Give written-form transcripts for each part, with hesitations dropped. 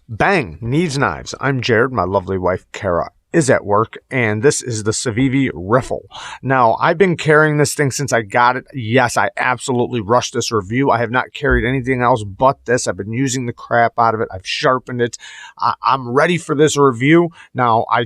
Bang! Needs knives. I'm Jared. My lovely wife, Kara, is at work, and this is the Civivi Riffle. Now, I've been carrying this thing since I got it. Yes, I absolutely rushed this review. I have not carried anything else but this. I've been using the crap out of it. I've sharpened it. I'm ready for this review. Now, I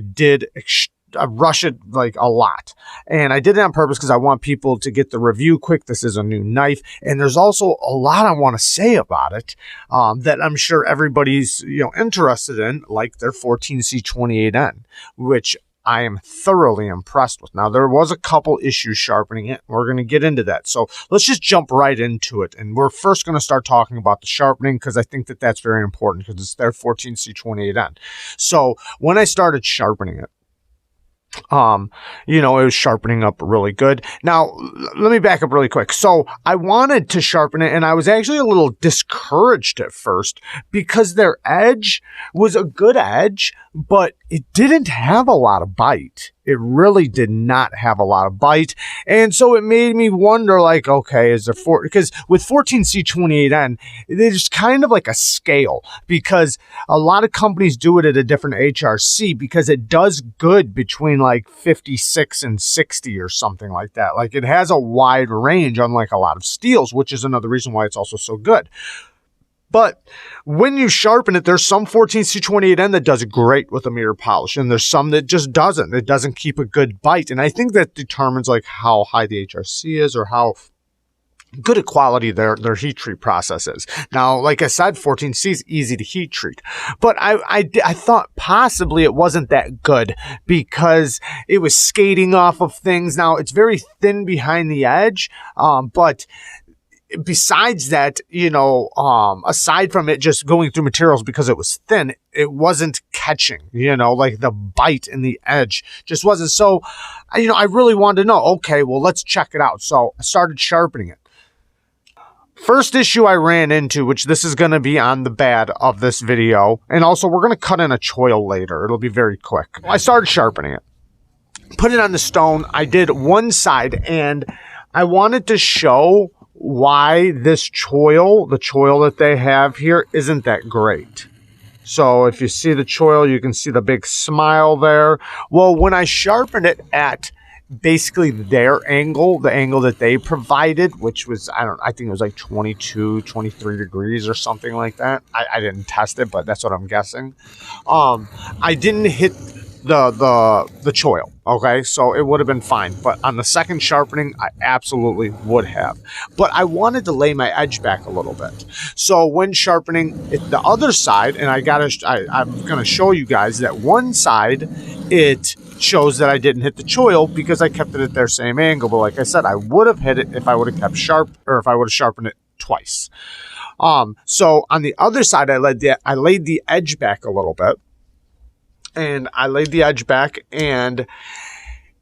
rush it like a lot, and I did it on purpose because I want people to get the review quick. This is a new knife, and there's also a lot I want to say about it that I'm sure everybody's interested in, like their 14C28N, which I am thoroughly impressed with. Now, there was a couple issues sharpening it. We're going to get into that. So let's just jump right into it. And we're first going to start talking about the sharpening because I think that that's very important because it's their 14C28N. So when I started sharpening it, it was sharpening up really good. Now, let me back up really quick. So I wanted to sharpen it, and I was actually a little discouraged at first because their edge was a good edge, but it didn't have a lot of bite. It really did not have a lot of bite. And so it made me wonder, like, okay, is there because with 14C28N, it's kind of like a scale because a lot of companies do it at a different HRC because it does good between like 56 and 60 or something like that. Like, it has a wide range, unlike a lot of steels, which is another reason why it's also so good. But when you sharpen it, there's some 14C28N that does great with a mirror polish, and there's some that just doesn't. It doesn't keep a good bite, and I think that determines like how high the HRC is or how good a quality their heat treat process is. Now, like I said, 14C is easy to heat treat, but I thought possibly it wasn't that good because it was skating off of things. Now, it's very thin behind the edge, but besides that, aside from it just going through materials because it was thin, it wasn't catching, like the bite in the edge just wasn't. So, I really wanted to know, okay, well, let's check it out. So I started sharpening it. First issue I ran into, which this is going to be on the bad of this video, and also we're going to cut in a choil later. It'll be very quick. I started sharpening it. Put it on the stone. I did one side, and I wanted to show why this choil, the choil that they have here, isn't that great. So if you see the choil, you can see the big smile there. Well, when I sharpened it at basically their angle, the angle that they provided, which was, I think it was like 22, 23 degrees or something like that. I didn't test it, but that's what I'm guessing. I didn't hit the choil, okay, so it would have been fine, but on the second sharpening I absolutely would have. But I wanted to lay my edge back a little bit, so when sharpening it, the other side, and I'm gonna show you guys that one side it shows that I didn't hit the choil because I kept it at their same angle, but like I said, I would have hit it if I would have kept sharp, or if I would have sharpened it twice. So on the other side, I laid the edge back a little bit. And I laid the edge back, and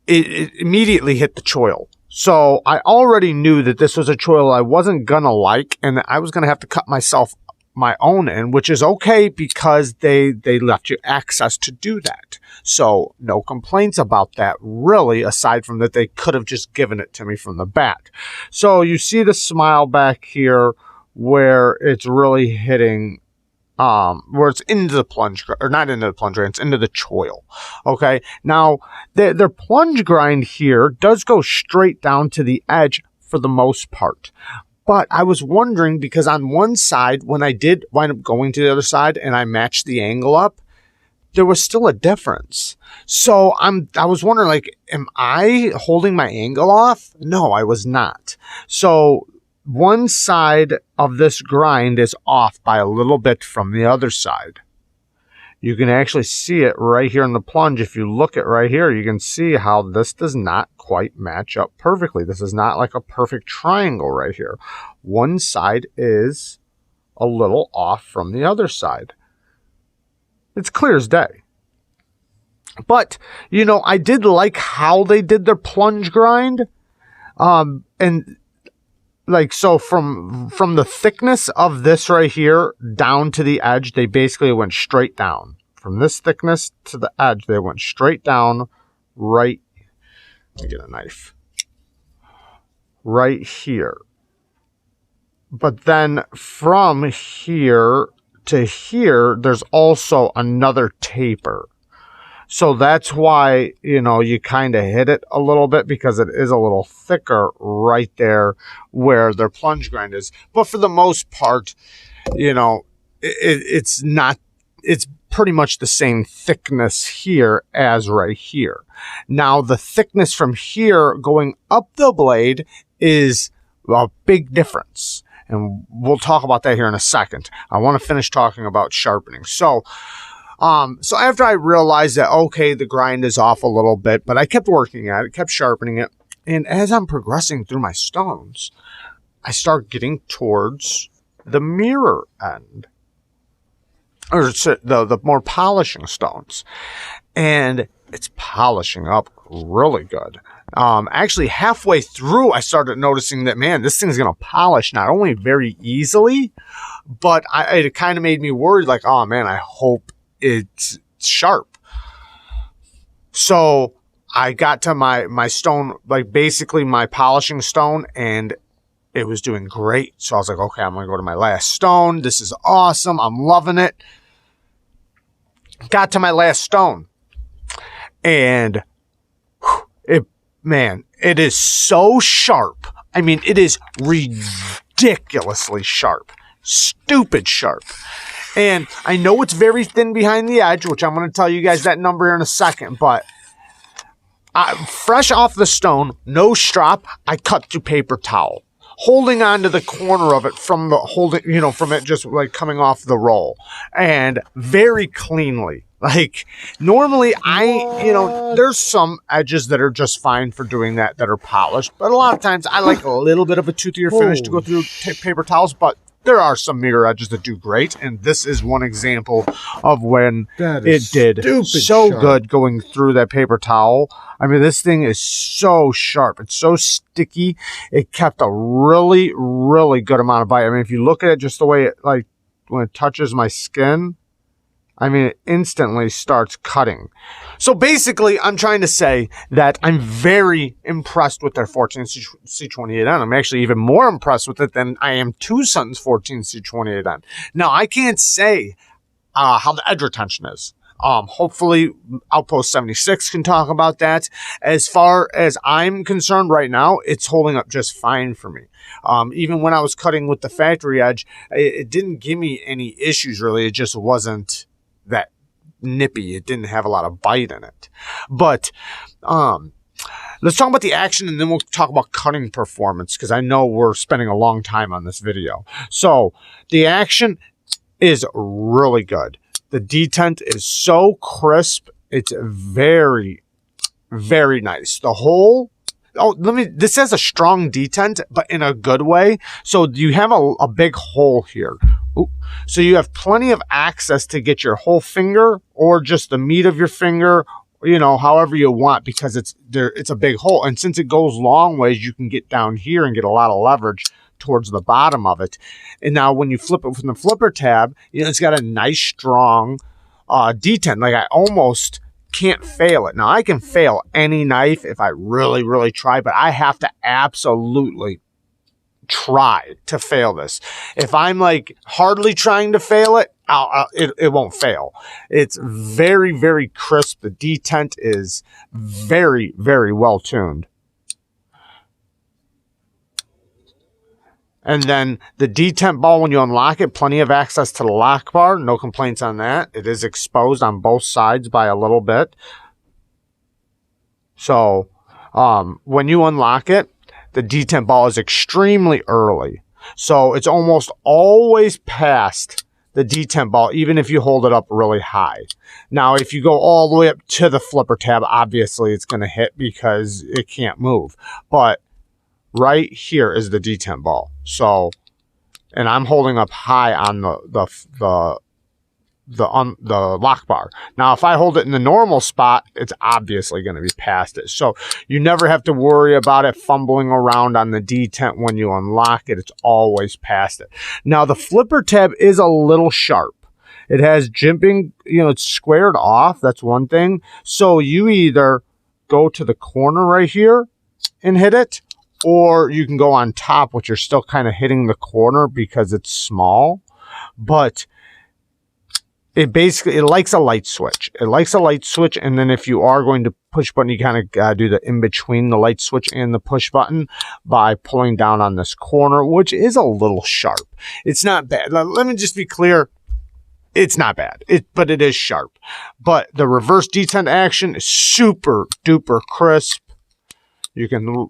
it immediately hit the choil. So I already knew that this was a choil I wasn't gonna like, and that I was gonna have to cut myself my own in, which is okay because they left you access to do that. So no complaints about that, really, aside from that they could have just given it to me from the back. So you see the smile back here where it's really hitting, where it's into the plunge, or not into the plunge grind, it's into the choil. Okay, now their plunge grind here does go straight down to the edge for the most part. But I was wondering, because on one side, when I did wind up going to the other side and I matched the angle up, there was still a difference. So I was wondering, like, am I holding my angle off? No, I was not. So one side of this grind is off by a little bit from the other side. You can actually see it right here in the plunge. If you look at right here, you can see how this does not quite match up perfectly. This is not like a perfect triangle right here. One side is a little off from the other side. It's clear as day. But, I did like how they did their plunge grind. And like, so from the thickness of this right here down to the edge, they basically went straight down. From this thickness to the edge, they went straight down right, let me get a knife, right here. But then from here to here, there's also another taper. So that's why, you know, you kind of hit it a little bit, because it is a little thicker right there where their plunge grind is. But for the most part, you know, it's not, it's pretty much the same thickness here as right here. Now, the thickness from here going up the blade is a big difference. And we'll talk about that here in a second. I want to finish talking about sharpening. So after I realized that, okay, the grind is off a little bit, but I kept working at it, kept sharpening it. And as I'm progressing through my stones, I start getting towards the mirror end, or the more polishing stones. And it's polishing up really good. Actually, halfway through, I started noticing that, man, this thing's going to polish not only very easily, but it kind of made me worried, like, oh, man, I hope it's sharp. So I got to my stone, like basically my polishing stone, and it was doing great. So I was like, okay, I'm going to go to my last stone. This is awesome. I'm loving it. Got to my last stone, and man, it is so sharp. I mean, it is ridiculously sharp. Stupid sharp. And I know it's very thin behind the edge, which I'm going to tell you guys that number in a second, but fresh off the stone, no strop, I cut through paper towel, holding on to the corner of it from from it just like coming off the roll, and very cleanly. Like, normally there's some edges that are just fine for doing that are polished, but a lot of times I like a little bit of a toothier finish to go through paper towels, but there are some mirror edges that do great, and this is one example of when it did so good going through that paper towel. I mean, this thing is so sharp. It's so sticky. It kept a really, really good amount of bite. I mean, if you look at it just the way it, like, when it touches my skin, I mean, it instantly starts cutting. So basically, I'm trying to say that I'm very impressed with their 14C28N. I'm actually even more impressed with it than I am Twosun's 14C28N. Now, I can't say how the edge retention is. Hopefully, Outpost 76 can talk about that. As far as I'm concerned right now, it's holding up just fine for me. Even when I was cutting with the factory edge, it didn't give me any issues, really. It just wasn't that nippy. It didn't have a lot of bite in it. But let's talk about the action, and then we'll talk about cutting performance, because I know we're spending a long time on this video. So the action is really good. The detent is so crisp. It's very, very nice. The hole, this has a strong detent, but in a good way. So you have a big hole here. Ooh. So you have plenty of access to get your whole finger or just the meat of your finger, you know, however you want, because it's a big hole. And since it goes long ways, you can get down here and get a lot of leverage towards the bottom of it. And now when you flip it from the flipper tab, you know, it's got a nice strong detent. Like, I almost can't fail it. Now, I can fail any knife if I really, really try, but I have to absolutely try to fail this. If I'm like hardly trying to fail it, it won't fail. It's very, very crisp. The detent is very, very well tuned. And then the detent ball, when you unlock it, plenty of access to the lock bar. No complaints on that. It is exposed on both sides by a little bit. So when you unlock it, the detent ball is extremely early. So it's almost always past the detent ball, even if you hold it up really high. Now, if you go all the way up to the flipper tab, obviously it's going to hit because it can't move. But right here is the detent ball. So, and I'm holding up high on the lock bar. Now, if I hold it in the normal spot, it's obviously going to be past it. So you never have to worry about it fumbling around on the detent when you unlock it. It's always past it. Now, the flipper tab is a little sharp. It has jimping, you know, it's squared off. That's one thing. So you either go to the corner right here and hit it, or you can go on top, which you're still kind of hitting the corner because it's small. But it likes a light switch. It likes a light switch, and then if you are going to push button, you kind of do the in between the light switch and the push button by pulling down on this corner, which is a little sharp. It's not bad. Let me just be clear. It's not bad, but it is sharp. But the reverse detent action is super duper crisp. You can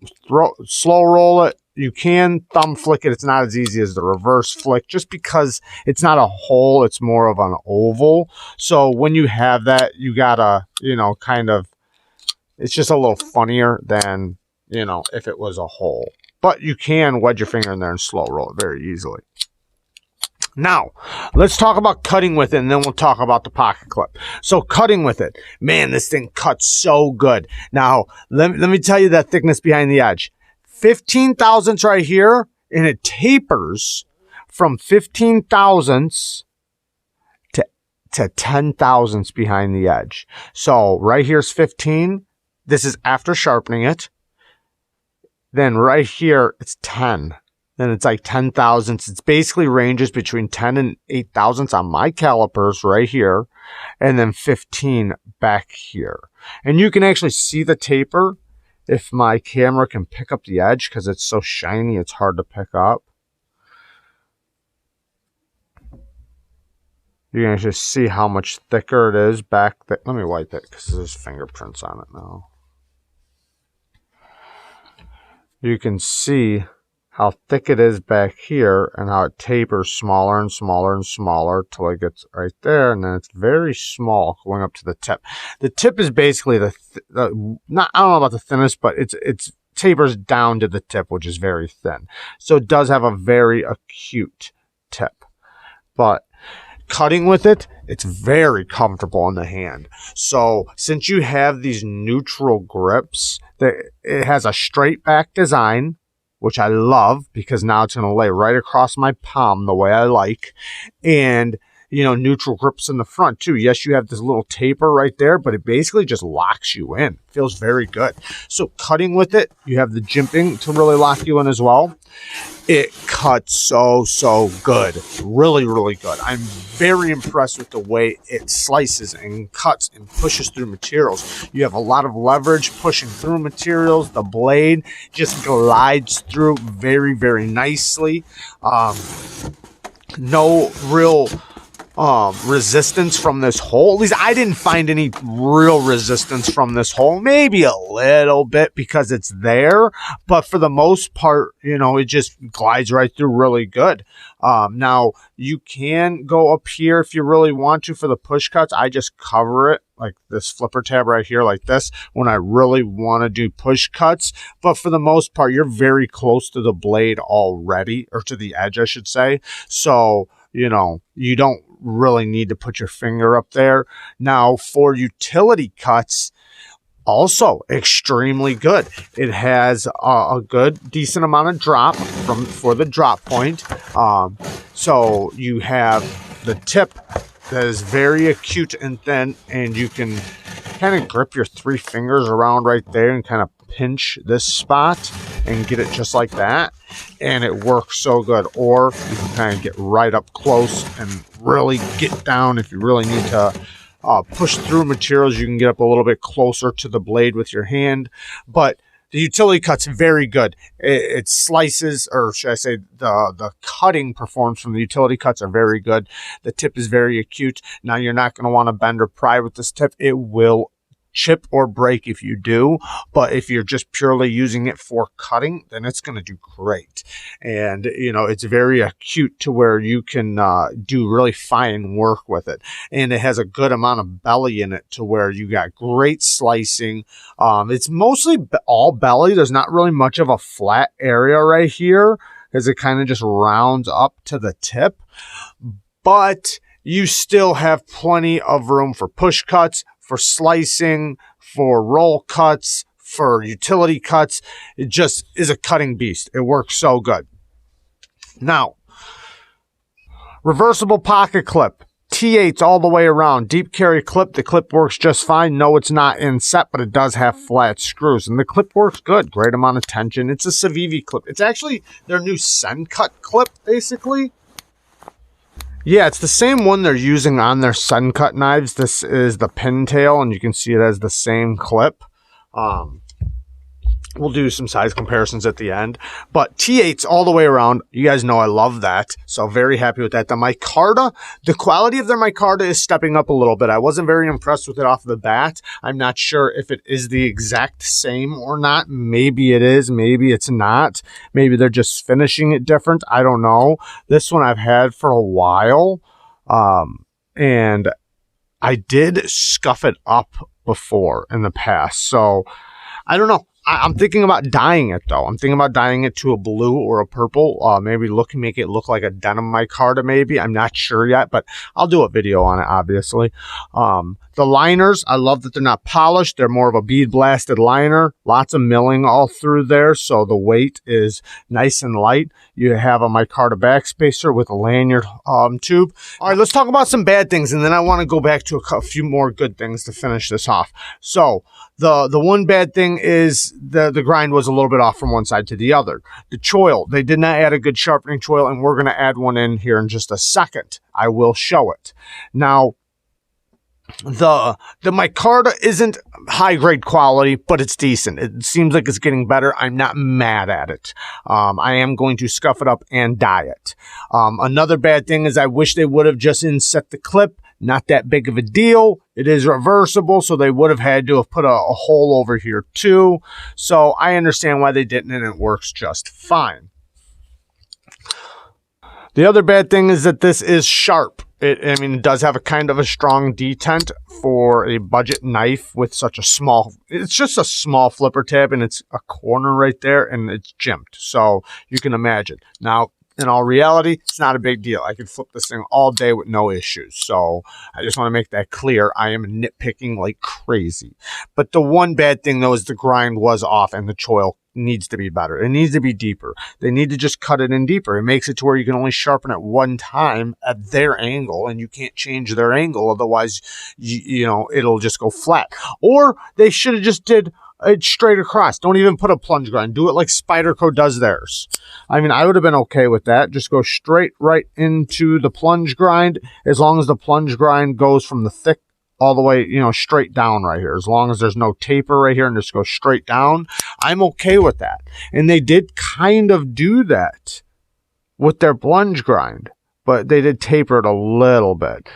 slow roll it. You can thumb flick it. It's not as easy as the reverse flick just because it's not a hole. It's more of an oval. So when you have that, you gotta, you know, kind of, it's just a little funnier than, you know, if it was a hole. But you can wedge your finger in there and slow roll it very easily. Now, let's talk about cutting with it, and then we'll talk about the pocket clip. So cutting with it, man, this thing cuts so good. Now, let me tell you that thickness behind the edge. 15 thousandths right here, and it tapers from 15 thousandths to 10 thousandths behind the edge. So right here's 15. This is after sharpening it. Then right here, it's 10. Then it's like 10 thousandths. It's basically ranges between 10 and 8 thousandths on my calipers right here. And then 15 back here. And you can actually see the taper if my camera can pick up the edge, because it's so shiny, it's hard to pick up. You can actually see how much thicker it is back there. Let me wipe it because there's fingerprints on it now. You can see how thick it is back here and how it tapers smaller and smaller and smaller till it gets right there, and then it's very small going up to the tip. The tip is basically I don't know about the thinnest, but it's tapers down to the tip, which is very thin. So it does have a very acute tip. But cutting with it, it's very comfortable in the hand. So since you have these neutral grips, it has a straight back design, which I love because now it's going to lay right across my palm the way I like. And, you know, neutral grips in the front too. Yes, you have this little taper right there, but it basically just locks you in. Feels very good. So cutting with it, you have the jimping to really lock you in as well. It cuts so good. Really, really good. I'm very impressed with the way it slices and cuts and pushes through materials. You have a lot of leverage pushing through materials. The blade just glides through very, very nicely. No real resistance from this hole. At least I didn't find any real resistance from this hole. Maybe a little bit because it's there, but for the most part, you know, it just glides right through really good. Now you can go up here if you really want to for the push cuts. I just cover it like this flipper tab right here like this when I really want to do push cuts. But for the most part, you're very close to the blade already, or to the edge, I should say. So, you know, you don't really need to put your finger up there. Now for utility cuts, also extremely good. It has a good decent amount of drop for the drop point. So you have the tip that is very acute and thin, and you can kind of grip your 3 fingers around right there and kind of pinch this spot and get it just like that, and it works so good. Or you can kind of get right up close and really get down if you really need to push through materials. You can get up a little bit closer to the blade with your hand. But the utility cut's very good. It slices, or should I say the cutting performance from the utility cuts are very good. The tip is very acute. Now you're not going to want to bend or pry with this tip. It will chip or break if you do, but if you're just purely using it for cutting, then it's going to do great. And you know, it's very acute to where you can do really fine work with it, and it has a good amount of belly in it to where you got great slicing. It's mostly all belly. There's not really much of a flat area right here because it kind of just rounds up to the tip, but you still have plenty of room for push cuts, for slicing, for roll cuts, for utility cuts. It just is a cutting beast. It works so good. Now, reversible pocket clip. T8s all the way around. Deep carry clip. The clip works just fine. No, it's not inset, but it does have flat screws. And the clip works good. Great amount of tension. It's a Civivi clip. It's actually their new Sencut clip, basically. Yeah, it's the same one they're using on their Sencut knives. This is the Pintail, and you can see it has the same clip. We'll do some size comparisons at the end. But T8s all the way around. You guys know I love that. So very happy with that. The micarta, the quality of their micarta is stepping up a little bit. I wasn't very impressed with it off the bat. I'm not sure if it is the exact same or not. Maybe it is. Maybe it's not. Maybe they're just finishing it different. I don't know. This one I've had for a while. And I did scuff it up before in the past. So I don't know. I'm thinking about dyeing it, though. I'm thinking about dyeing it to a blue or a purple. Maybe make it look like a denim micarta, maybe. I'm not sure yet, but I'll do a video on it, obviously. The liners, I love that they're not polished. They're more of a bead-blasted liner. Lots of milling all through there, so the weight is nice and light. You have a micarta backspacer with a lanyard tube. All right, let's talk about some bad things, and then I want to go back to a few more good things to finish this off. So the one bad thing is the grind was a little bit off from one side to the other. The choil, they did not add a good sharpening choil, and we're going to add one in here in just a second. I will show it. Now, the micarta isn't high grade quality, but it's decent. It seems like it's getting better. I'm not mad at it. I am going to scuff it up and dye it. Another bad thing is I wish they would have just inset the clip. Not that big of a deal. It is reversible, so they would have had to have put a hole over here too. So I understand why they didn't, and it works just fine. The other bad thing is that this is sharp. It does have a kind of a strong detent for a budget knife with such a small, it's just a small flipper tab, and it's a corner right there, and it's jimped. So you can imagine. Now, in all reality, it's not a big deal. I could flip this thing all day with no issues. So I just want to make that clear. I am nitpicking like crazy. But the one bad thing, though, is the grind was off, and the choil needs to be better. It needs to be deeper. They need to just cut it in deeper. It makes it to where you can only sharpen it one time at their angle, and you can't change their angle. Otherwise, you know, it'll just go flat. Or they should have just did it straight across. Don't even put a plunge grind. Do it like Spyderco does theirs. I mean, I would have been okay with that. Just go straight right into the plunge grind, as long as the plunge grind goes from the thick all the way, you know, straight down right here. As long as there's no taper right here and just go straight down, I'm okay with that. And they did kind of do that with their plunge grind, but they did taper it a little bit.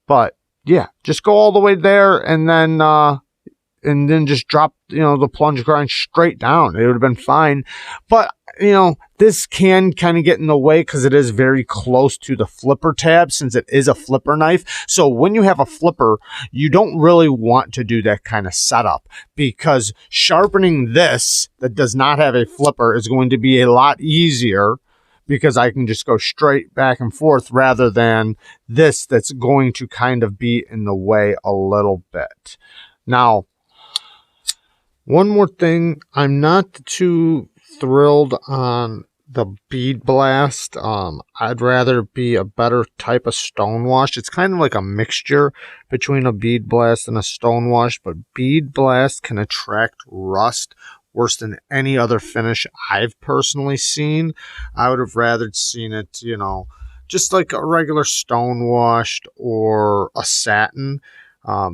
But yeah, just go all the way there, and then just drop, you know, the plunge grind straight down. It would have been fine. But, you know, this can kind of get in the way because it is very close to the flipper tab, since it is a flipper knife. So when you have a flipper, you don't really want to do that kind of setup, because sharpening this that does not have a flipper is going to be a lot easier, because I can just go straight back and forth, rather than this that's going to kind of be in the way a little bit. Now, one more thing, I'm not too thrilled on the bead blast. I'd rather be a better type of stonewash. It's kind of like a mixture between a bead blast and a stonewash, but bead blast can attract rust worse than any other finish I've personally seen. I would have rather seen it, you know, just like a regular stonewashed or a satin. I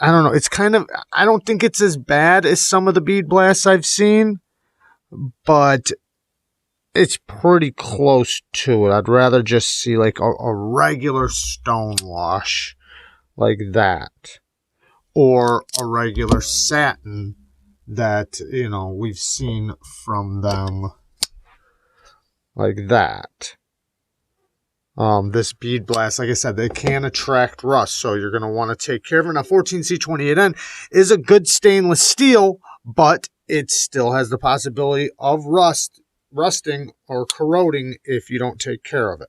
don't know. It's kind of, I don't think it's as bad as some of the bead blasts I've seen, but it's pretty close to it. I'd rather just see like a regular stonewash like that, or a regular satin that, you know, we've seen from them like that. This bead blast, like I said, they can attract rust, so you're going to want to take care of it. Now, 14C28N is a good stainless steel, but it still has the possibility of rusting or corroding if you don't take care of it.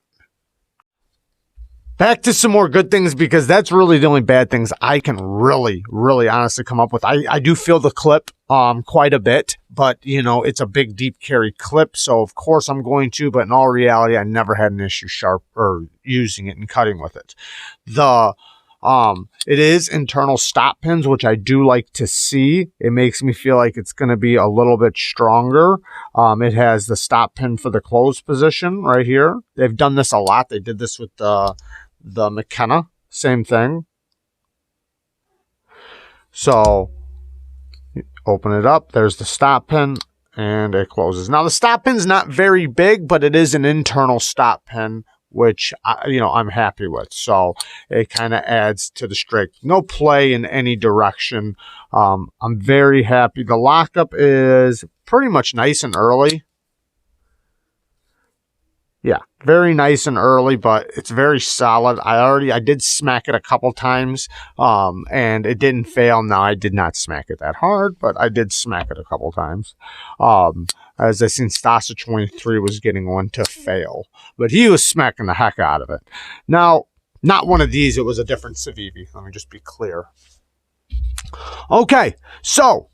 Back to some more good things, because that's really the only bad things I can really honestly come up with. I do feel the clip quite a bit, but, you know, it's a big, deep carry clip, so of course I'm going to, but in all reality, I never had an issue using it and cutting with it. The It is internal stop pins, which I do like to see. It makes me feel like it's going to be a little bit stronger. It has the stop pin for the closed position right here. They've done this a lot. They did this with the McKenna. Same thing. So open it up. There's the stop pin. And it closes. Now, the stop pin's not very big, but it is an internal stop pin, which, I'm happy with. So it kind of adds to the strict. No play in any direction. I'm very happy. The lockup is pretty much nice and early. Yeah, very nice and early, but it's very solid. I did smack it a couple times, and it didn't fail. Now, I did not smack it that hard, but I did smack it a couple times. As I seen Stasa 23 was getting one to fail, but he was smacking the heck out of it. Now, not one of these. It was a different Civivi. Let me just be clear. Okay, so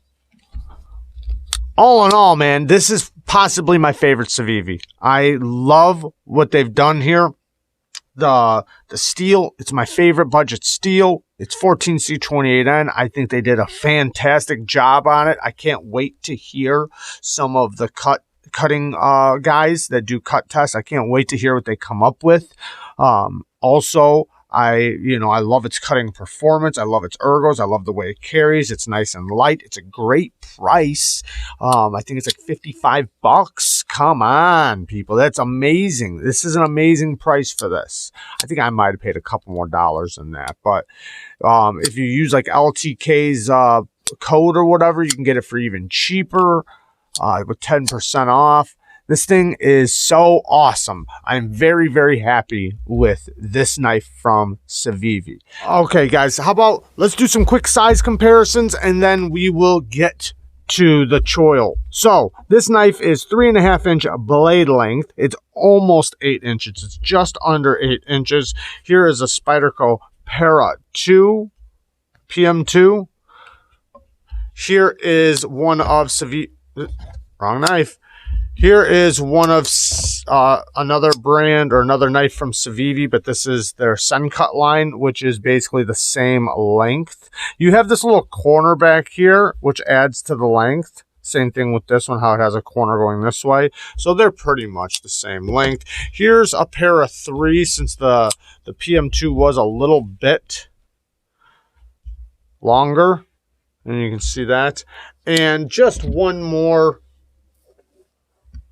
all in all, man, this is possibly my favorite Civivi. I love what they've done here. The steel, it's my favorite budget steel. It's 14C28N. I think they did a fantastic job on it. I can't wait to hear some of the cutting guys that do cut tests. I can't wait to hear what they come up with. Also, I love its cutting performance. I love its ergos. I love the way it carries. It's nice and light. It's a great price. I think it's like $55. Come on, people. That's amazing. This is an amazing price for this. I think I might have paid a couple more dollars than that. But if you use like LTK's code or whatever, you can get it for even cheaper with 10% off. This thing is so awesome. I'm very, very happy with this knife from Civivi. Okay, guys, how about let's do some quick size comparisons and then we will get to the choil. So this knife is 3.5-inch blade length. It's almost 8 inches. It's just under 8 inches. Here is a Spyderco Para 2 PM2. Here is one of Civivi. Wrong knife. Here is one of another brand or another knife from Civivi, but this is their Sencut line, which is basically the same length. You have this little corner back here, which adds to the length. Same thing with this one, how it has a corner going this way. So they're pretty much the same length. Here's a pair of 3, since the PM2 was a little bit longer. And you can see that. And just one more.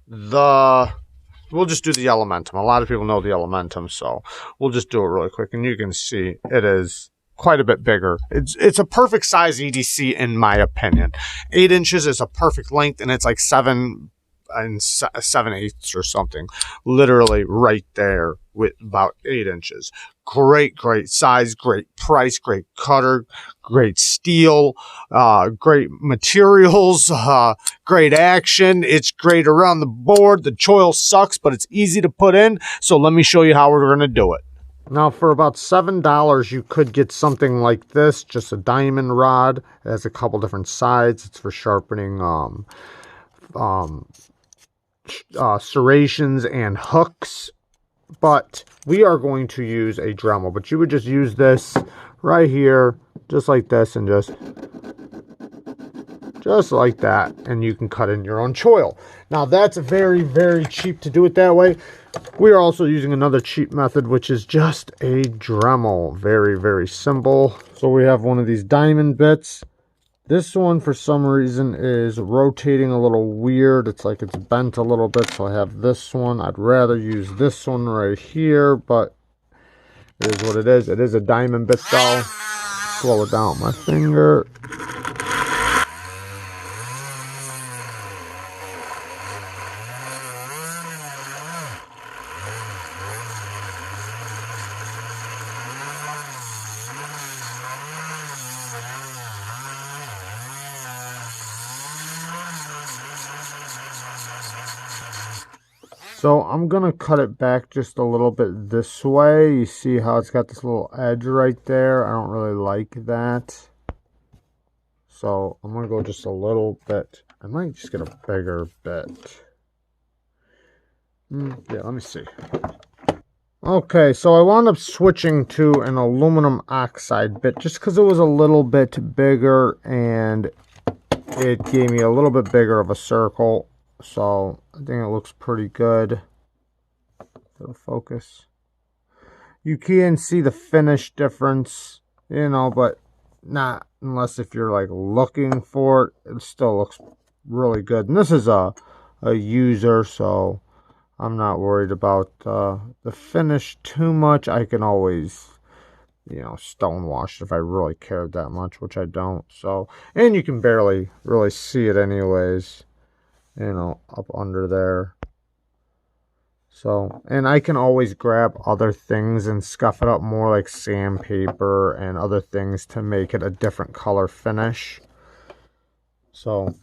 We'll just do the Elementum. A lot of people know the Elementum, so we'll just do it really quick. And you can see it is quite a bit bigger. It's a perfect size EDC in my opinion. 8 inches is a perfect length, and it's like 7 7/8 or something, literally right there with about 8 inches. Great size, great price, great cutter, great steel, great materials, great action. It's great around the board. The choil sucks, but it's easy to put in. So let me show you how we're going to do it. Now, for about $7, you could get something like this, just a diamond rod. It has a couple different sides. It's for sharpening serrations and hooks. But we are going to use a Dremel. But you would just use this right here, just like this, and just like that. And you can cut in your own choil. Now, that's very, very cheap to do it that way. We are also using another cheap method, which is just a Dremel. Very, very simple. So we have one of these diamond bits. This one, for some reason, is rotating a little weird. It's like it's bent a little bit, so I have this one. I'd rather use this one right here, but it is what it is. It is a diamond bit, though. Slow it down with my finger. So I'm going to cut it back just a little bit this way. You see how it's got this little edge right there? I don't really like that. So I'm going to go just a little bit. I might just get a bigger bit. Yeah, let me see. Okay, so I wound up switching to an aluminum oxide bit just because it was a little bit bigger and it gave me a little bit bigger of a circle. So I think it looks pretty good. For the focus. You can see the finish difference, you know, but not unless if you're like looking for it. It still looks really good. And this is a user, so I'm not worried about the finish too much. I can always, you know, stonewash if I really cared that much, which I don't. So, and you can barely really see it anyways, you know, up under there. So, and I can always grab other things and scuff it up more, like sandpaper and other things to make it a different color finish. So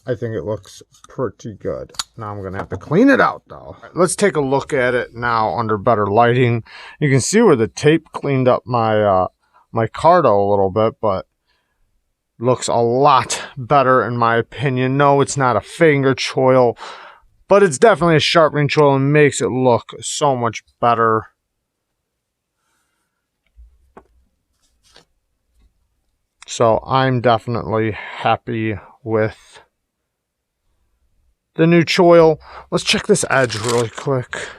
I think it looks pretty good. Now I'm going to have to clean it out though. Right, let's take a look at it now under better lighting. You can see where the tape cleaned up my my cardo a little bit, but looks a lot better in my opinion. No, it's not a finger choil, but it's definitely a sharpening choil and makes it look so much better. So I'm definitely happy with the new choil. Let's check this edge really quick.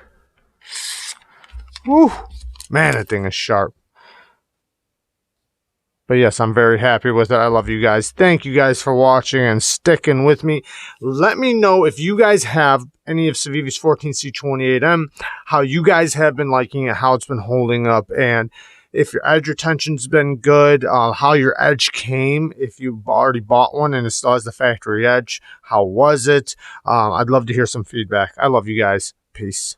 Woo! Man, that thing is sharp. But yes, I'm very happy with it. I love you guys. Thank you guys for watching and sticking with me. Let me know if you guys have any of Civivi's 14C28M, how you guys have been liking it, how it's been holding up, and if your edge retention's been good, how your edge came, if you already bought one and it still has the factory edge, how was it? I'd love to hear some feedback. I love you guys. Peace.